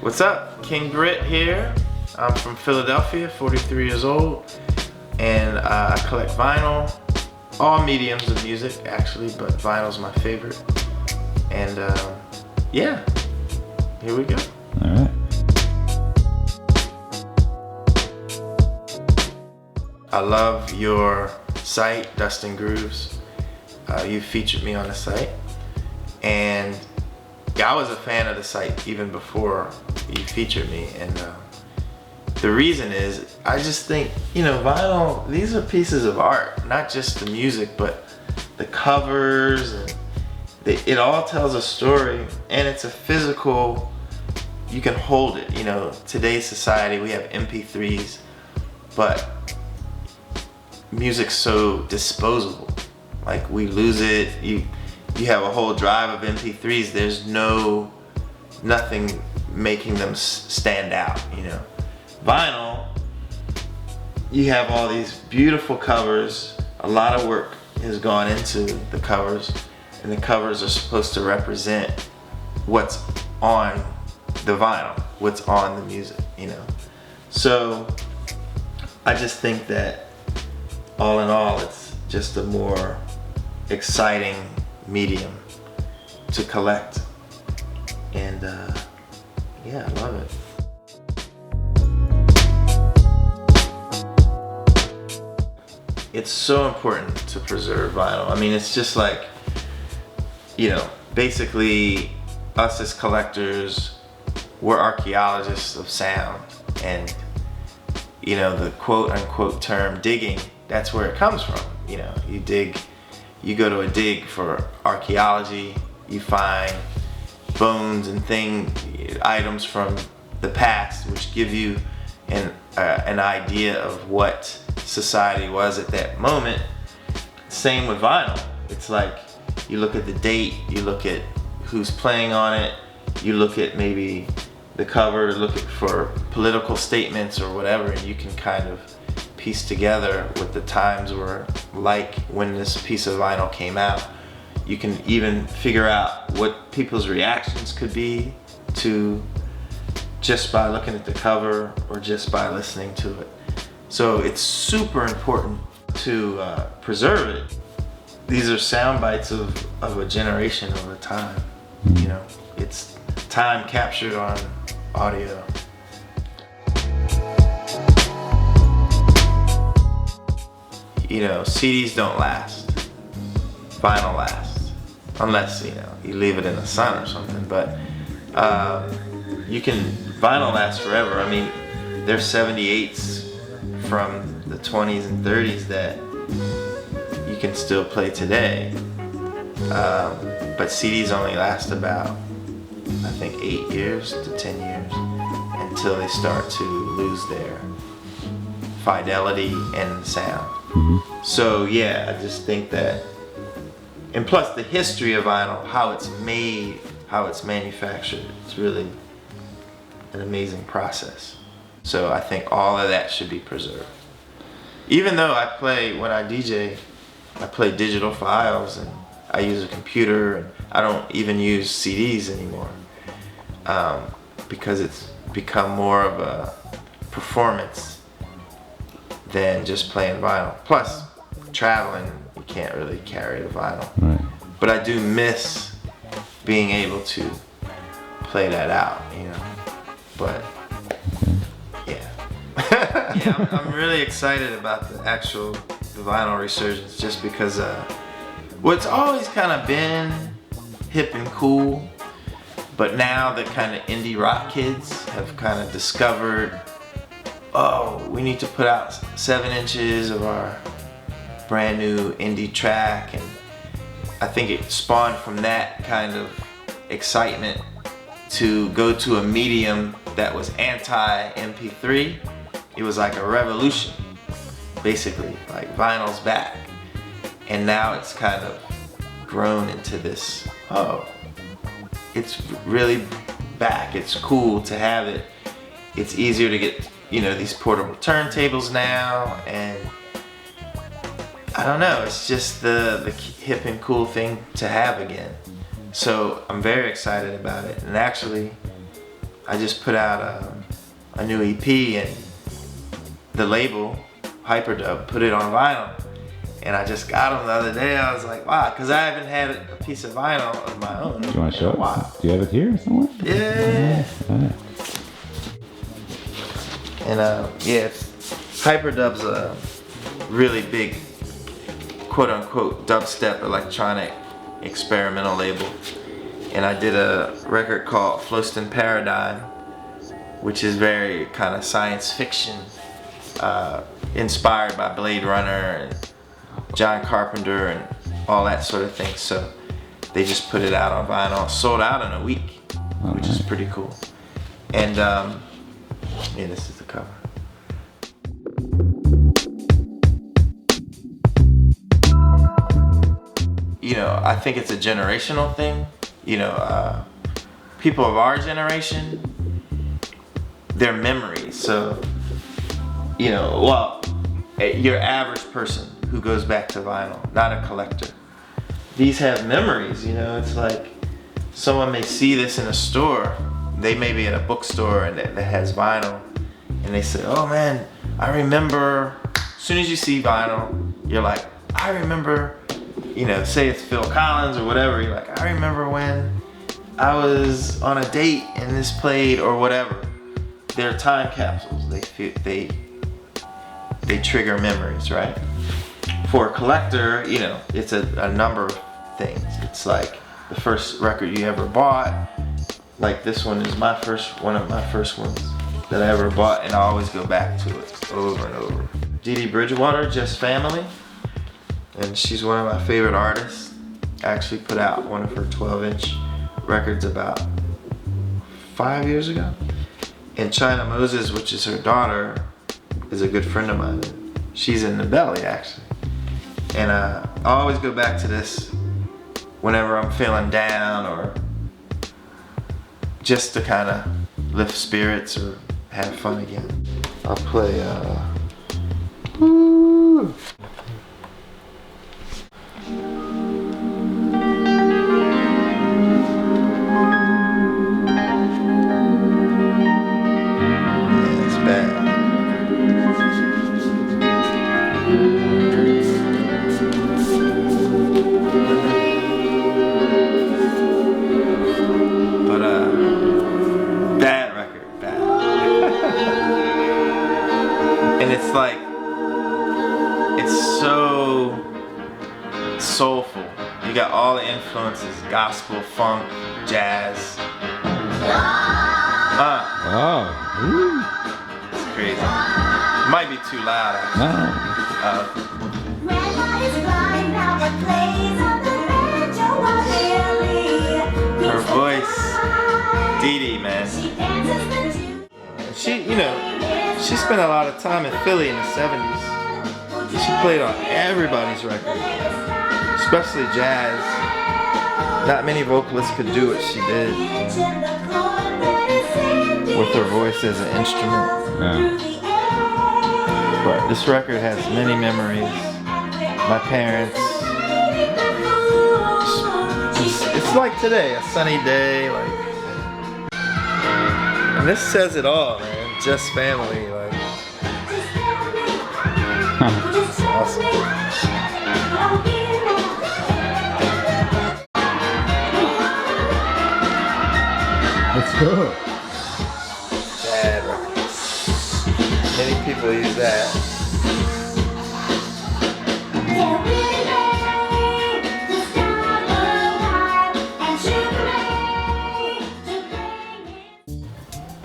What's up? King Britt here. I'm from Philadelphia, 43 years old, and I collect vinyl, all mediums of music actually, but vinyl's my favorite. And yeah, here we go. All right. I love your site, Dust and Grooves. You featured me on the site, and yeah, I was a fan of the site even before you featured me. And the reason is, I just think, vinyl, these are pieces of art, not just the music, but the covers, and it all tells a story, and it's a physical, you can hold it. Today's society, we have MP3s, but music's so disposable. Like, we lose it. You have a whole drive of MP3s. There's nothing making them stand out. Vinyl, you have all these beautiful covers. A lot of work has gone into the covers, and the covers are supposed to represent what's on the vinyl, what's on the music. So I just think that all in all, it's just a more exciting medium to collect, and yeah, I love it. It's so important to preserve vinyl. I mean, it's just like, basically us as collectors, we're archaeologists of sound, and the quote unquote term digging, that's where it comes from. You go to a dig for archaeology, you find bones and items from the past, which give you an idea of what society was at that moment. Same with vinyl. It's like, you look at the date, you look at who's playing on it, you look at maybe the cover, look for political statements or whatever, and you can kind of piece together what the times were like when this piece of vinyl came out. You can even figure out what people's reactions could be to just by looking at the cover or just by listening to it. So it's super important to preserve it. These are sound bites of a generation over time. It's time captured on audio. CDs don't last. Vinyl lasts. Unless, you leave it in the sun or something. But vinyl lasts forever. I mean, there's 78s from the 20s and 30s that you can still play today. But CDs only last about, I think, 8 years to 10 years until they start to lose their fidelity and sound. So yeah, I just think that, and plus the history of vinyl, how it's made, how it's manufactured, it's really an amazing process. So I think all of that should be preserved. Even though when I DJ, I play digital files, and I use a computer, and I don't even use CDs anymore, because it's become more of a performance than just playing vinyl. Plus, traveling, you can't really carry the vinyl. Right. But I do miss being able to play that out, But yeah, yeah, I'm really excited about the vinyl resurgence, just because it's always kind of been hip and cool, but now the kind of indie rock kids have kind of discovered, oh, we need to put out 7 inches of our brand new indie track. And I think it spawned from that kind of excitement to go to a medium that was anti-MP3. It was like a revolution, basically, like vinyl's back. And now it's kind of grown into this, it's really back, it's cool to have it. It's easier to get these portable turntables now, and I don't know, it's just the hip and cool thing to have again. So I'm very excited about it, and actually I just put out a new EP, and the label, Hyperdub, put it on vinyl. And I just got them the other day. I was like, wow, because I haven't had a piece of vinyl of my own. Do you want to show it? Wow. Do you have it here somewhere? Yeah. And yeah, Hyperdub's a really big, quote unquote, dubstep electronic experimental label. And I did a record called Floston Paradigm, which is very kind of science fiction, inspired by Blade Runner and John Carpenter and all that sort of thing. So they just put it out on vinyl. Sold out in a week, which is pretty cool. And yeah, this is the cover. You know, I think it's a generational thing. You know, people of our generation, their memories. So, you know, well, your average person who goes back to vinyl, not a collector. These have memories, you know. It's like someone may see this in a store. They may be at a bookstore and that has vinyl, and they say, oh man, I remember. As soon as you see vinyl, you're like, I remember, you know, say it's Phil Collins or whatever, you're like, I remember when I was on a date and this played or whatever. They're time capsules. They trigger memories, right? For a collector, you know, it's a number of things. It's like the first record you ever bought. Like this one is one of my first ones that I ever bought, and I always go back to it over and over. Dee Dee Bridgewater, Just Family, and she's one of my favorite artists. I actually put out one of her 12-inch records about 5 years ago. And China Moses, which is her daughter, is a good friend of mine. She's in the belly, actually. And I always go back to this whenever I'm feeling down or just to kind of lift spirits or have fun again. I'll play, woo. Like, it's so soulful. You got all the influences: gospel, funk, jazz. It's crazy. It might be too loud, actually. Her voice, Dee Dee, man. She, you know, she spent a lot of time in Philly in the 70s. She played on everybody's record, especially jazz. Not many vocalists could do what she did with her voice as an instrument. Yeah. But this record has many memories. My parents. It's like today, a sunny day, like. And this says it all, man. Just family, like. It's awesome. Let's go. Bad records. Many people use that.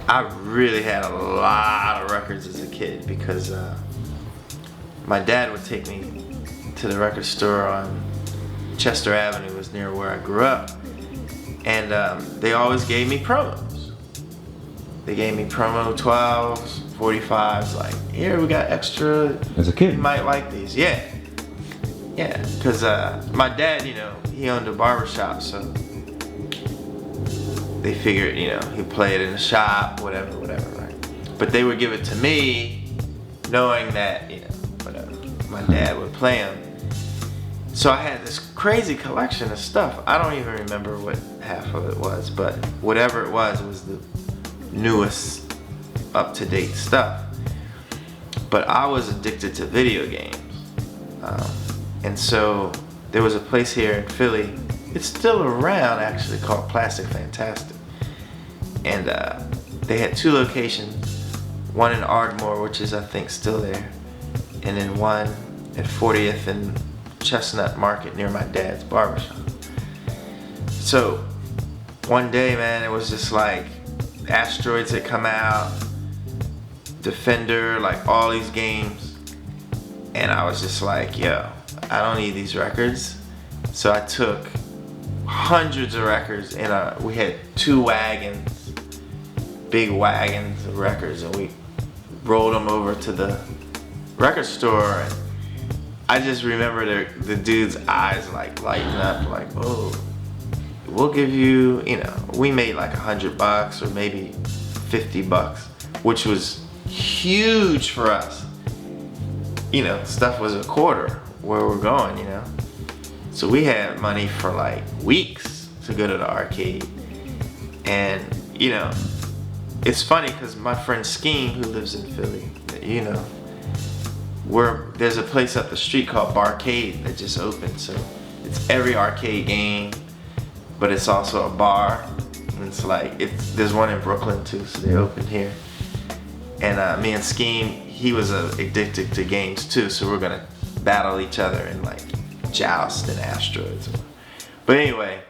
I really had a lot of records as a kid because my dad would take me to the record store on Chester Avenue, was near where I grew up, and they always gave me promos. They gave me promo 12s, 45s, like, here we got extra. As a kid? You might like these, yeah. Yeah, because my dad, you know, he owned a barbershop, so they figured, you know, he'd play it in the shop, whatever, right? But they would give it to me, knowing that, you know, whatever, my dad would play them. So I had this crazy collection of stuff. I don't even remember what half of it was, but whatever it was the newest, up-to-date stuff. But I was addicted to video games. And so there was a place here in Philly, it's still around actually, called Plastic Fantastic. And they had 2 locations, one in Ardmore, which is I think still there, and then one at 40th and Chestnut Market near my dad's barbershop. So one day, man, it was just like Asteroids had come out, Defender, like all these games, and I was just like, yo, I don't need these records. So I took hundreds of records, and we had 2 wagons, big wagons of records, and we rolled them over to the record store. And I just remember the dude's eyes like lighting up, like, oh, we'll give you, we made like $100 or maybe $50, which was huge for us. Stuff was a quarter where we're going, So we had money for like weeks to go to the arcade. And, it's funny because my friend Scheme, who lives in Philly, there's a place up the street called Barcade that just opened. So it's every arcade game, but it's also a bar. And it's like, there's one in Brooklyn too, so they opened here. And me and Scheme, he was addicted to games too, so we're gonna battle each other in like Joust and Asteroids. But anyway,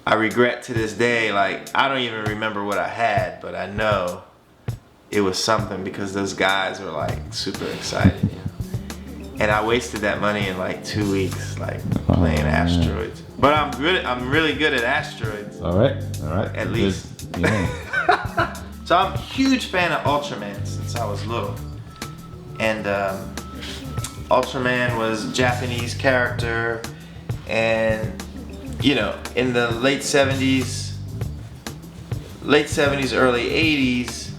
I regret to this day, like, I don't even remember what I had, but I know it was something because those guys were like super excited, And I wasted that money in like 2 weeks, like playing Asteroids. But I'm really good at Asteroids. All right. At least. Yeah. So I'm a huge fan of Ultraman since I was little. And Ultraman was a Japanese character, and in the late 70s, early 80s,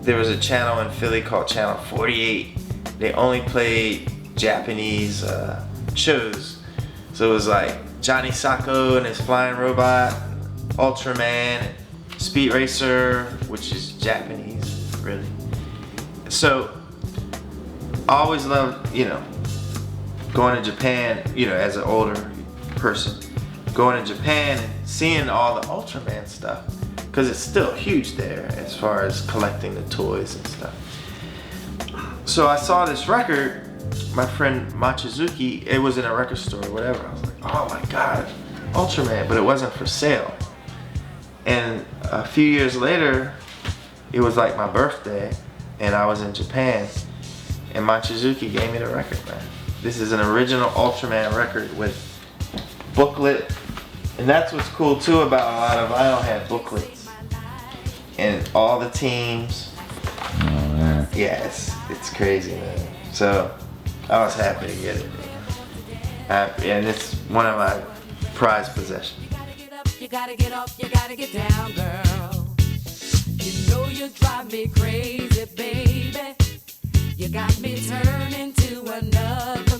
there was a channel in Philly called Channel 48. They only played Japanese shows. So it was like Johnny Sacco and his flying robot, Ultraman, and Speed Racer, which is Japanese, really. So I always loved, going to Japan, as an older person, going to Japan and seeing all the Ultraman stuff, because it's still huge there as far as collecting the toys and stuff. So I saw this record, my friend Machizuki, it was in a record store or whatever. I was like, oh my God, Ultraman, but it wasn't for sale. And a few years later, it was like my birthday, and I was in Japan, and Machizuki gave me the record, man. This is an original Ultraman record with booklet, and that's what's cool too about a lot of, I don't have booklets, and all the teams. Oh man. Yeah, it's crazy, man. So I was happy to get it, and it's one of my prized possessions. You gotta get up, you gotta get down, girl. You drive me crazy, baby. You got me turning to another